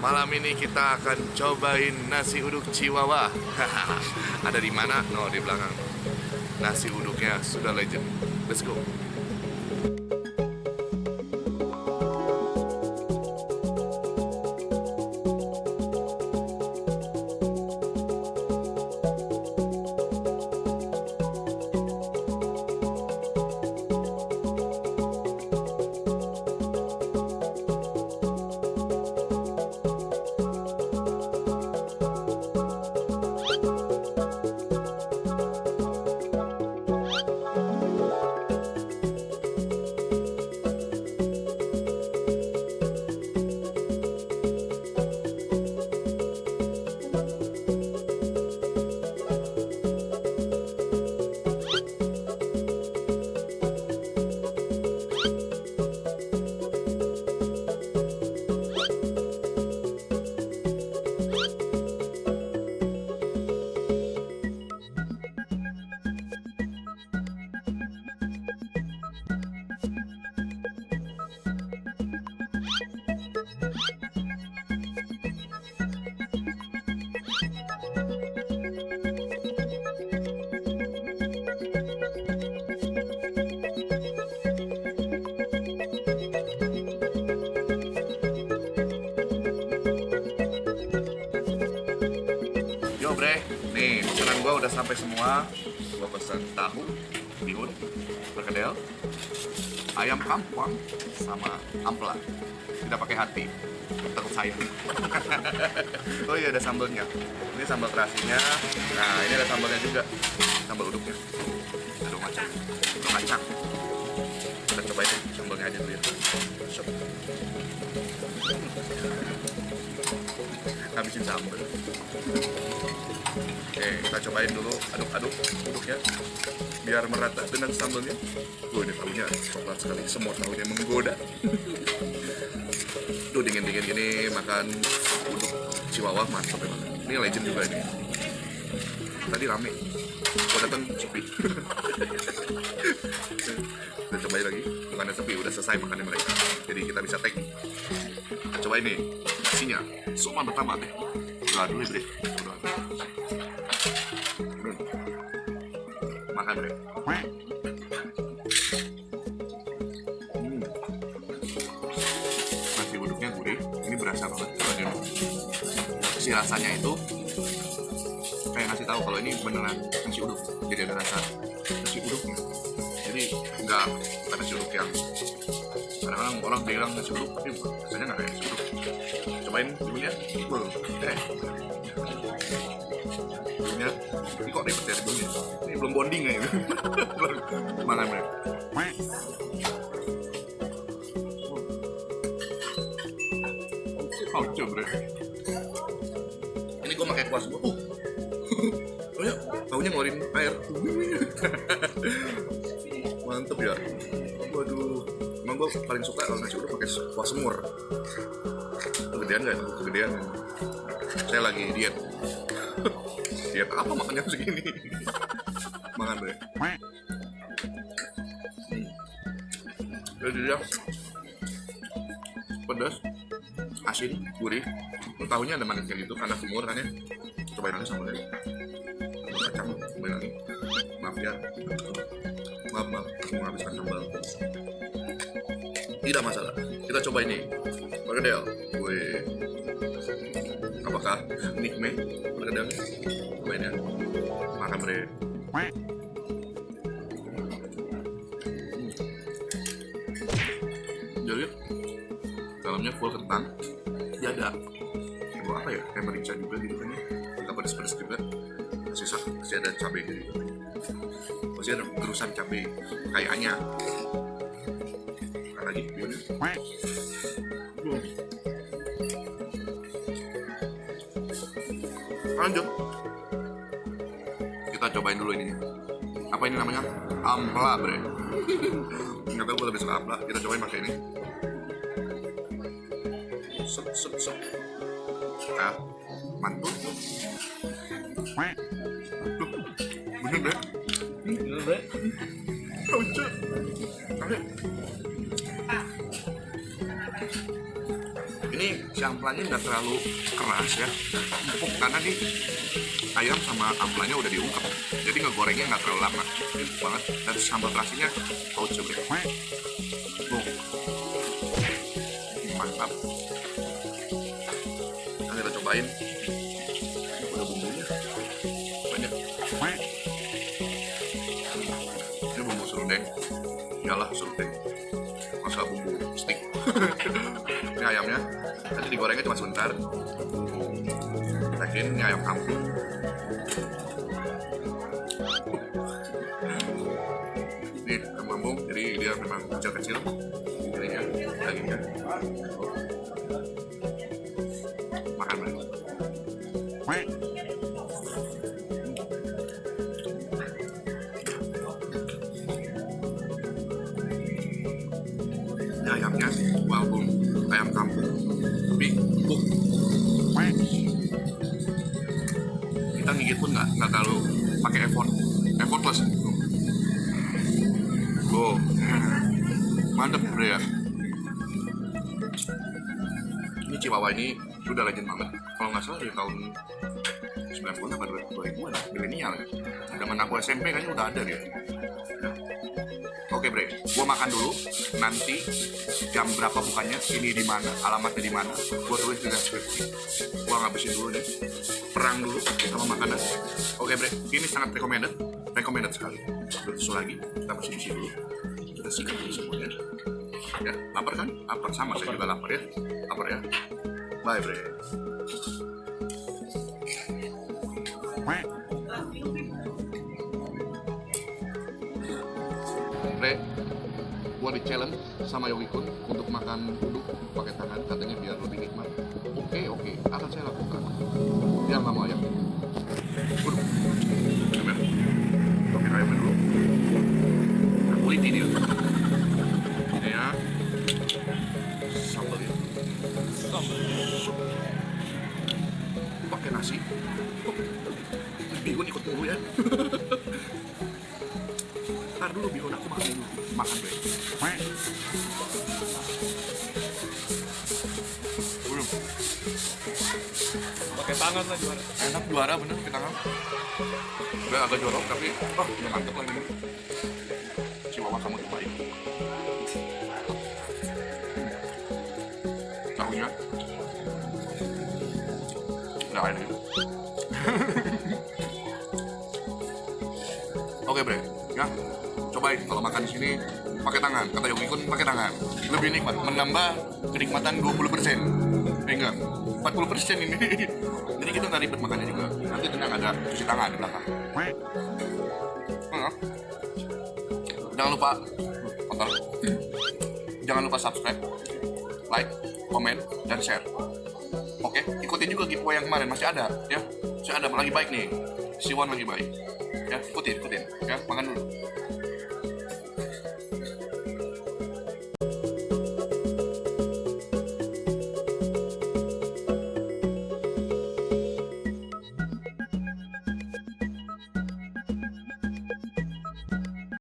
Malam ini kita akan cobain nasi uduk Chihuahua. Ada di mana? No, di belakang. Nasi uduknya sudah legend. Let's go. Yo bre, nih pesanan gua udah sampai semua. Gua pesan tahu, bihun, perkedel, ayam kampung, sama ampela. Tidak pakai hati, takut sayang. Oh iya, ada sambalnya. Ini sambal terasinya. Nah, ini ada sambalnya juga, sambal uduknya. Aduh macam, kacang. Kita cobain deh sambalnya aja dulu ya. Shop. Habisin sambal. Oke, kita cobain dulu, aduk-aduk uduknya biar merata dengan sambalnya. Ini tahunya coklat sekali, semua tahunya menggoda. Duh, dingin-dingin gini makan uduk Chihuahua mantap emang. Ini legend juga ini. Tadi rame, gua datang sepi. Kita cobain lagi, bukannya sepi, udah selesai makannya mereka. Jadi kita bisa take. Kita cobain nih, nasinya, semua pertama deh. Udah dulu bre. Makan bre. Nasi uduknya gurih, ini berasa banget. Si rasanya itu kayak ngasih tahu kalau ini beneran nasi uduk. Jadi ada rasa nasi uduknya. Jadi bukan nasi uduk yang kadang-kadang orang bilang nasi uduk, tapi rasanya nggak kayak nasi uduk. Cobain dulunya, dulunya, ini kok ribet ya dulunya. Ini belum bonding ya. Makan mereka. Oh, coba. Ini gue pakai kuas gue. Taunya ngeluarin air. Mantep ya. Waduh. Emang gue paling suka kalau nasi uduk pakai kuah semur. Kegedean nggak? Kegedean. Saya lagi diet. Diet apa makannya segini? Makan deh. Jadi dia pedas, asin, gurih. Tahunya ada manisnya gitu karena semur kan ya. Cobain aja sama dia. Kacang, cobain lagi. Maaf ya. Maaf, aku menghabiskan sambal. Tidak masalah. Kita coba ini. Perkedel. Wih. Apakah nikmat perkedelnya? Cobain ya. Makan bre. Jadi dalamnya full kentang. Dia ada apa ya? Kayak merica juga gitu kan ya. Agak pedas-pedas juga. Masih ada cabai gitu. Masih ada gerusan cabai kayaknya. Makan lagi bihunnya. Lanjut. Kita cobain dulu ini. Apa ini namanya? Ampela bre. Nggak tahu gue lebih suka ampela. Kita cobain pakai ini. Sep. Ah, mantul. Bener bre. Lucu. Ini si amplanya nggak terlalu keras ya, empuk karena nih ayam sama amplanya udah diungkep, jadi ngegorengnya nggak terlalu lama, empuk banget. Dan sambal terasinya coba. Mantap. Nanti kita cobain. Udah bumbunya banyak. Ini bumbu serundeng. Iyalah serundeng. Masa bumbu stick. Ini ayamnya. Nanti digorengnya cuma sebentar. Ini ayam kampung. Ini ayam kampung, jadi dia memang kecil-kecil. Ininya, dagingnya. Makan banget. Ini ayamnya, walaupun ayam kampung, tapi empuk. Kita gigit pun nggak terlalu pakai effortless. Oh, mantap bro ya. Ini Chihuahua ini udah legend banget. Kalau nggak salah dari tahun 90-an atau 2000-an, milenial ya. Zaman aku SMP kayaknya udah ada dia. Oke bre, gua makan dulu. Nanti jam berapa bukannya, ini di mana, alamatnya di mana, gua tulis di deskripsi. Gua ngabisin dulu nih, perang dulu sama makanan. Oke bre, ini sangat recommended sekali. Betul lagi, kita bersih dulu. Kita sikat dulu semuanya. Ya, lapar kan? Lapar sama, saya juga lapar ya. Lapar ya. Bye bre. Bre, gua di challenge sama Yogi Kun untuk makan duduk pakai tangan, katanya biar lebih nikmat. Oke, akan saya lakukan. Dia nggak mau ayam. Waduh, ayam. Oke, ayamnya dulu. Nah, kulit ini. Ini ya, sambal ya. Pakai nasi. Bihun ikut dulu ya. Ntar dulu bihun aku makan dulu. Makan deh. Belum. Pakai tangan lah juara. Enak juara bener pakai tangan. Udah agak jorok tapi udah mantep lagi nih. Chihuahua kamu terbaik. Tahunya udah ada. Oke bre, ya cobain kalau makan di sini pakai tangan. Kata Yogi Kun pakai tangan lebih nikmat, menambah kenikmatan 20%. Enggak, 40% ini. Jadi kita nggak ribet makannya juga. Nanti tenang ada cuci tangan di belakang. Jangan lupa kotor. Jangan lupa subscribe, like, komen, dan share. Oke, ikutin juga giveaway yang kemarin masih ada, ya. Masih ada, lagi baik nih. Siwan lagi baik. Ya, ikutin. Ya, makan dulu.